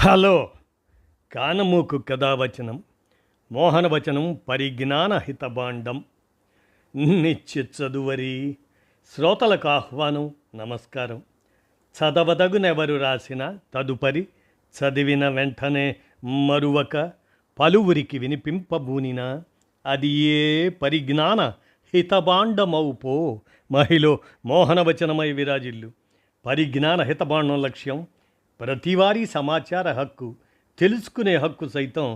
Hello కానమూకు కథావచనం మోహనవచనం పరిజ్ఞాన హితభాండం నిత్య చదువరి శ్రోతలకు ఆహ్వానం నమస్కారం. చదవదగునెవరు రాసిన తదుపరి చదివిన వెంటనే మరువక పలువురికి వినిపింపబూనిన అది ఏ పరిజ్ఞాన హితభాండమౌపో మహిళ మోహనవచనమై విరాజిల్లు. పరిజ్ఞాన హితభాండం లక్ష్యం ప్రతివారీ సమాచార హక్కు, తెలుసుకునే హక్కు సైతం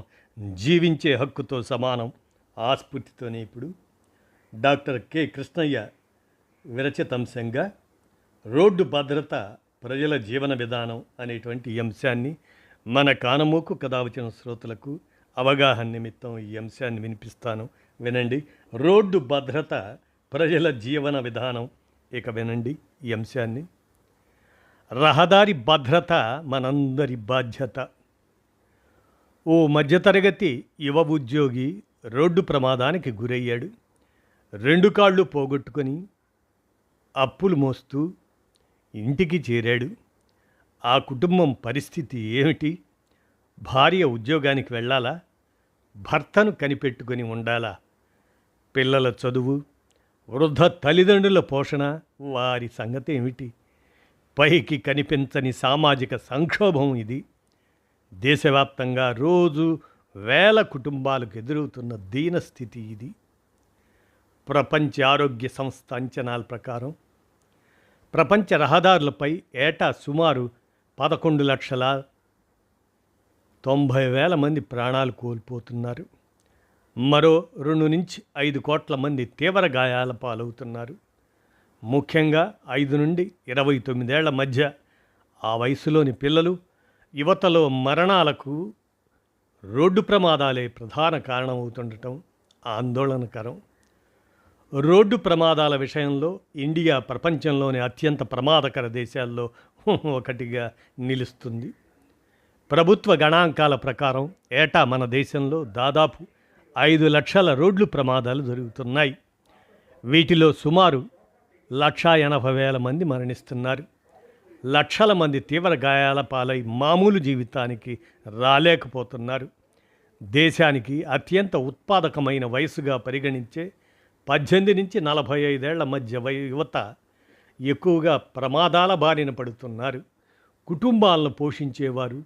జీవించే హక్కుతో సమానం. ఆ స్ఫూర్తితోనే ఇప్పుడు డాక్టర్ కె కృష్ణయ్య విరచితంశంగా రోడ్డు భద్రత ప్రజల జీవన విధానం అనేటువంటి అంశాన్ని మన కానమూకు కథావచన శ్రోతలకు అవగాహన నిమిత్తం ఈ అంశాన్ని వినిపిస్తాను, వినండి. రోడ్డు భద్రత ప్రజల జీవన విధానం. ఇక వినండి ఈ అంశాన్ని. రహదారి భద్రత మనందరి బాధ్యత. ఓ మధ్యతరగతి యువ ఉద్యోగి రోడ్డు ప్రమాదానికి గురయ్యాడు. 2 కాళ్ళు పోగొట్టుకొని అప్పులు మోస్తూ ఇంటికి చేరాడు. ఆ కుటుంబం పరిస్థితి ఏమిటి? భార్య ఉద్యోగానికి వెళ్ళాలా? భర్తను కనిపెట్టుకొని ఉండాలా? పిల్లల చదువు, వృద్ధ తల్లిదండ్రుల పోషణ, వారి సంగతి ఏమిటి? పైకి కనిపించని సామాజిక సంక్షోభం ఇది. దేశవ్యాప్తంగా రోజు వేల కుటుంబాలకు ఎదురవుతున్న దీనస్థితి ఇది. ప్రపంచ ఆరోగ్య సంస్థ అంచనాల ప్రకారం ప్రపంచ రహదారులపై ఏటా సుమారు 11,90,000 మంది ప్రాణాలు కోల్పోతున్నారు. మరో 2 నుంచి 5 కోట్ల మంది తీవ్ర గాయాల పాలవుతున్నారు. ముఖ్యంగా 5 నుండి 29 ఏళ్ల మధ్య ఆ వయసులోని పిల్లలు, యువతలో మరణాలకు రోడ్డు ప్రమాదాలే ప్రధాన కారణమవుతుండటం ఆందోళనకరం. రోడ్డు ప్రమాదాల విషయంలో ఇండియా ప్రపంచంలోని అత్యంత ప్రమాదకర దేశాల్లో ఒకటిగా నిలుస్తుంది. ప్రభుత్వ గణాంకాల ప్రకారం ఏటా మన దేశంలో దాదాపు 5 లక్షల రోడ్లు ప్రమాదాలు జరుగుతున్నాయి. వీటిలో సుమారు 1,80,000 మంది మరణిస్తున్నారు. లక్షల మంది తీవ్ర గాయాల పాలై మామూలు జీవితానికి రాలేకపోతున్నారు. దేశానికి అత్యంత ఉత్పాదకమైన వయసుగా పరిగణించే 18 నుంచి 45 ఏళ్ల మధ్య యువత ఎక్కువగా ప్రమాదాల బారిన పడుతున్నారు. కుటుంబాలను పోషించేవారు,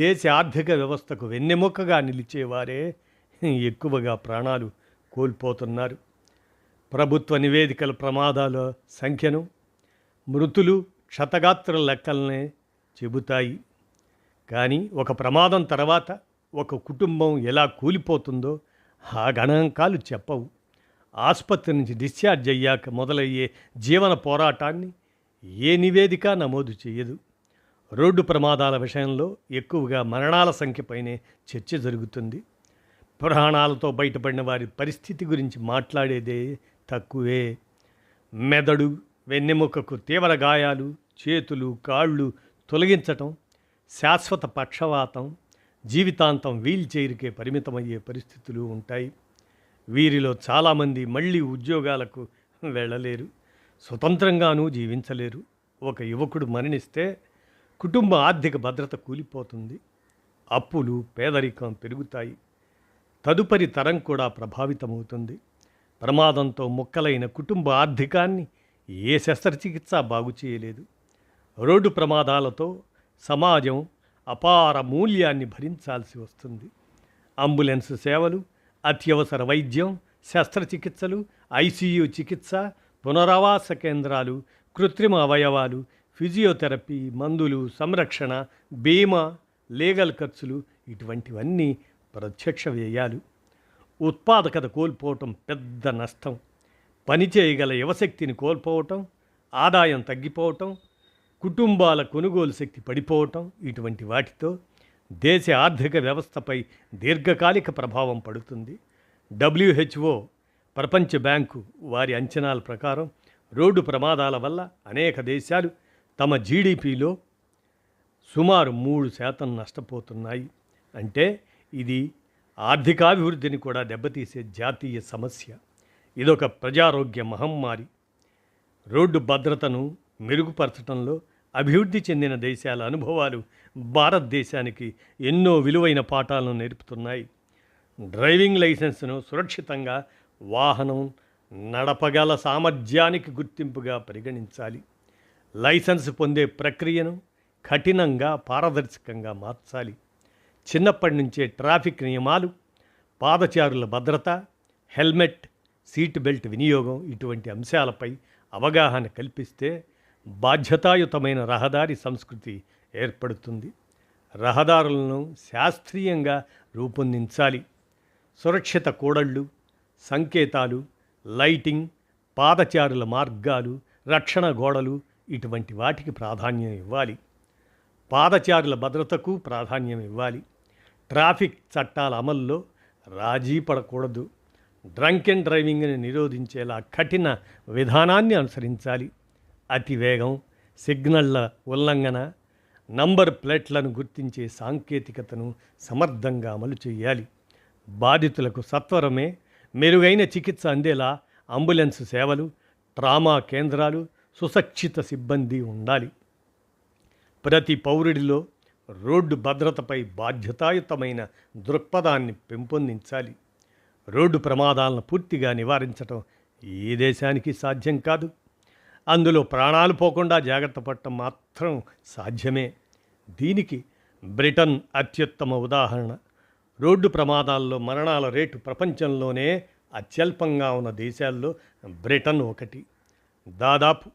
దేశ ఆర్థిక వ్యవస్థకు వెన్నెముకగా నిలిచేవారే ఎక్కువగా ప్రాణాలు కోల్పోతున్నారు. ప్రభుత్వ నివేదికల ప్రమాదాల సంఖ్యను, మృతులు, క్షతగాత్రుల లెక్కలనే చెబుతాయి. కానీ ఒక ప్రమాదం తర్వాత ఒక కుటుంబం ఎలా కూలిపోతుందో ఆ గణాంకాలు చెప్పవు. ఆసుపత్రి నుంచి డిశ్చార్జ్ అయ్యాక మొదలయ్యే జీవన పోరాటాన్ని ఏ నివేదిక నమోదు చేయదు. రోడ్డు ప్రమాదాల విషయంలో ఎక్కువగా మరణాల సంఖ్యపైనే చర్చ జరుగుతుంది. ప్రాణాలతో బయటపడిన వారి పరిస్థితి గురించి మాట్లాడేదే తక్కువే. మెదడు, వెన్నెముకకు తీవ్ర గాయాలు, చేతులు, కాళ్ళు తొలగించటం, శాశ్వత పక్షవాతం, జీవితాంతం వీల్ చైర్కే పరిమితమయ్యే పరిస్థితులు ఉంటాయి. వీరిలో చాలామంది మళ్ళీ ఉద్యోగాలకు వెళ్ళలేరు, స్వతంత్రంగానూ జీవించలేరు. ఒక యువకుడు మరణిస్తే కుటుంబ ఆర్థిక భద్రత కూలిపోతుంది. అప్పులు, పేదరికం పెరుగుతాయి. తదుపరి తరం కూడా ప్రభావితమవుతుంది. ప్రమాదంతో ముక్కలైన కుటుంబ ఆర్థికాన్ని ఏ శస్త్రచికిత్స బాగు చేయలేదు. రోడ్డు ప్రమాదాలతో సమాజం అపార మూల్యాన్ని భరించాల్సి వస్తుంది. అంబులెన్స్ సేవలు, అత్యవసర వైద్యం, శస్త్రచికిత్సలు, ఐసీయూ చికిత్స, పునరావాస కేంద్రాలు, కృత్రిమ అవయవాలు, ఫిజియోథెరపీ, మందులు, సంరక్షణ, బీమా, లీగల్ ఖర్చులు, ఇటువంటివన్నీ ప్రత్యక్ష వ్యయాలు. ఉత్పాదకత కోల్పోవటం పెద్ద నష్టం. పని చేయగల యువశక్తిని కోల్పోవటం, ఆదాయం తగ్గిపోవటం, కుటుంబాల కొనుగోలు శక్తి పడిపోవటం, ఇటువంటి వాటితో దేశ ఆర్థిక వ్యవస్థపై దీర్ఘకాలిక ప్రభావం పడుతుంది. WHO, ప్రపంచ బ్యాంకు వారి అంచనాల ప్రకారం రోడ్డు ప్రమాదాల వల్ల అనేక దేశాలు తమ జీడిపిలో సుమారు 3% నష్టపోతున్నాయి. అంటే ఇది ఆర్థికాభివృద్ధిని కూడా దెబ్బతీసే జాతీయ సమస్య. ఇదొక ప్రజారోగ్య మహమ్మారి. రోడ్డు భద్రతను మెరుగుపరచడంలో అభివృద్ధి చెందిన దేశాల అనుభవాలు భారతదేశానికి ఎన్నో విలువైన పాఠాలను నేర్పుతున్నాయి. డ్రైవింగ్ లైసెన్స్ను సురక్షితంగా వాహనం నడపగల సామర్థ్యానికి గుర్తింపుగా పరిగణించాలి. లైసెన్స్ పొందే ప్రక్రియను కఠినంగా పారదర్శకంగా మార్చాలి. చిన్నప్పటి నుంచే ట్రాఫిక్ నియమాలు, పాదచారుల భద్రత, హెల్మెట్, సీట్ బెల్ట్ వినియోగం ఇటువంటి అంశాలపై అవగాహన కల్పిస్తే బాధ్యతాయుతమైన రహదారి సంస్కృతి ఏర్పడుతుంది. రహదారులను శాస్త్రీయంగా రూపొందించాలి. సురక్షిత కూడళ్ళు, సంకేతాలు, లైటింగ్, పాదచారుల మార్గాలు, రక్షణ గోడలు ఇటువంటి వాటికి ప్రాధాన్యం ఇవ్వాలి. పాదచారుల భద్రతకు ప్రాధాన్యం ఇవ్వాలి. ట్రాఫిక్ చట్టాల అమల్లో రాజీ పడకూడదు. డ్రంక్ అండ్ డ్రైవింగ్ని నిరోధించేలా కఠిన విధానాన్ని అనుసరించాలి. అతివేగం, సిగ్నళ్ల ఉల్లంఘన, నంబర్ ప్లేట్లను గుర్తించే సాంకేతికతను సమర్థంగా అమలు చేయాలి. బాధితులకు సత్వరమే మెరుగైన చికిత్స అందేలా అంబులెన్స్ సేవలు, ట్రామా కేంద్రాలు, సుశిక్షిత సిబ్బంది ఉండాలి. ప్రతి పౌరుడిలో రోడ్డు భద్రతపై బాధ్యతాయుతమైన దృక్పథాన్ని పెంపొందించాలి. రోడ్డు ప్రమాదాలను పూర్తిగా నివారించడం ఏ దేశానికి సాధ్యం కాదు. అందులో ప్రాణాలు పోకుండా జాగ్రత్త పడటం మాత్రం సాధ్యమే. దీనికి బ్రిటన్ అత్యుత్తమ ఉదాహరణ. రోడ్డు ప్రమాదాల్లో మరణాల రేటు ప్రపంచంలోనే అత్యల్పంగా ఉన్న దేశాల్లో బ్రిటన్ ఒకటి. దాదాపు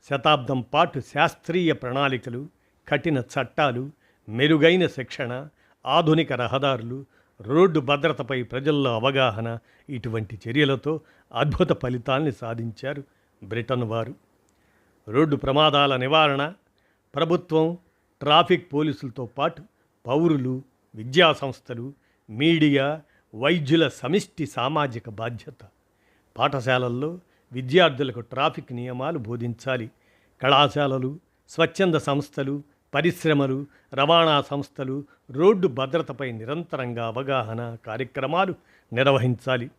శతాబ్దం పాటు శాస్త్రీయ ప్రణాళికలు, కఠిన చట్టాలు, మెరుగైన శిక్షణ, ఆధునిక రహదారులు, రోడ్డు భద్రతపై ప్రజల్లో అవగాహన ఇటువంటి చర్యలతో అద్భుత ఫలితాల్ని సాధించారు బ్రిటన్ వారు. రోడ్డు ప్రమాదాల నివారణ ప్రభుత్వం, ట్రాఫిక్ పోలీసులతో పాటు పౌరులు, విద్యా సంస్థలు, మీడియా, వైద్యుల సమిష్టి సామాజిక బాధ్యత. పాఠశాలల్లో విద్యార్థులకు ట్రాఫిక్ నియమాలు బోధించాలి. కళాశాలలు, స్వచ్ఛంద సంస్థలు, పరిశ్రమలు, రవాణా సంస్థలు రోడ్డు భద్రతపై నిరంతరంగా అవగాహన కార్యక్రమాలు నిర్వహించాలి.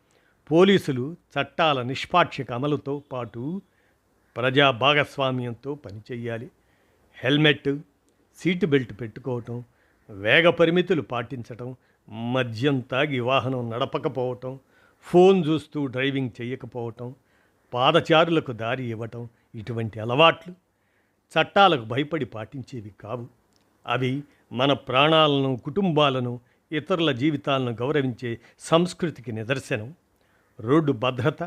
పోలీసులు చట్టాల నిష్పాక్షిక అమలుతో పాటు ప్రజా భాగస్వామ్యంతో పనిచేయాలి. హెల్మెట్, సీటు బెల్ట్ పెట్టుకోవటం, వేగ పరిమితులు పాటించటం, మద్యం తాగి వాహనం నడపకపోవటం, ఫోన్ చూస్తూ డ్రైవింగ్ చేయకపోవటం, పాదచారులకు దారి ఇవ్వటం ఇటువంటి అలవాట్లు చట్టాలకు భయపడి పాటించేవి కావు. అవి మన ప్రాణాలను, కుటుంబాలను, ఇతరుల జీవితాలను గౌరవించే సంస్కృతికి నిదర్శనం. రోడ్డు భద్రత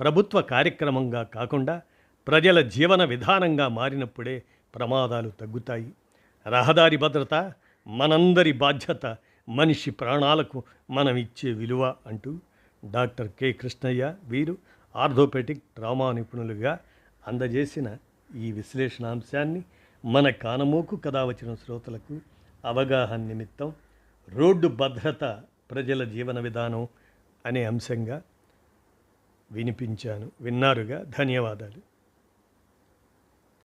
ప్రభుత్వ కార్యక్రమంగా కాకుండా ప్రజల జీవన విధానంగా మారినప్పుడే ప్రమాదాలు తగ్గుతాయి. రహదారి భద్రత మనందరి బాధ్యత, మనిషి ప్రాణాలకు మనం ఇచ్చే విలువ అంటూ డాక్టర్ కె కృష్ణయ్య వీరు ఆర్థోపెటిక్ ట్రామా నిపుణులుగా అందజేసిన ఈ విశ్లేషణాంశాన్ని మన కానమోకు కథ వచ్చిన శ్రోతలకు అవగాహన నిమిత్తం రోడ్డు భద్రత ప్రజల జీవన విధానం అనే అంశంగా వినిపించాను. విన్నారుగా. ధన్యవాదాలు.